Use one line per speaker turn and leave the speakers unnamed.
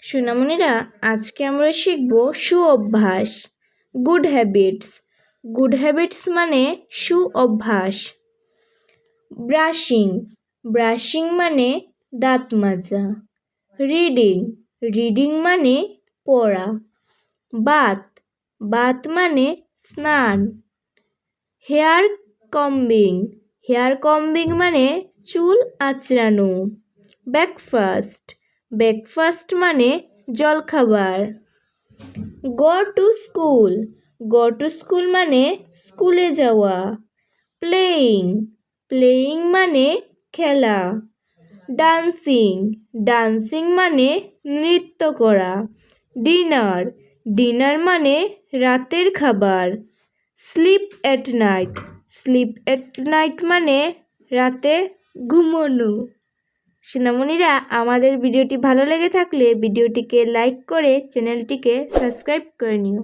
সোনামণিরা, আজকে আমরা শিখব সু অভ্যাস, গুড হ্যাবিটস। গুড হ্যাবিটস মানে সু অভ্যাস। ব্রাশিং, ব্রাশিং মানে দাঁত মাজা। রিডিং, রিডিং মানে পড়া। বাথ, বাথ মানে স্নান। হেয়ার কম্বিং, হেয়ার কম্বিং মানে চুল আঁচড়ানো। ব্রেকফাস্ট, ব্রেকফাস্ট মানে জলখাবার। Go to school, go to school মানে স্কুলে যাওয়া। প্লেয়িং, প্লেয়িং মানে খেলা। ডান্সিং, ডান্সিং মানে নৃত্য করা। ডিনার, ডিনার মানে রাতের খাবার। Sleep at night, sleep at night মানে রাতে ঘুমোনো। সোনামণিরা, আমাদের ভিডিওটি ভালো লেগে থাকলে ভিডিওটিকে লাইক করে চ্যানেলটিকে সাবস্ক্রাইব করে নিও।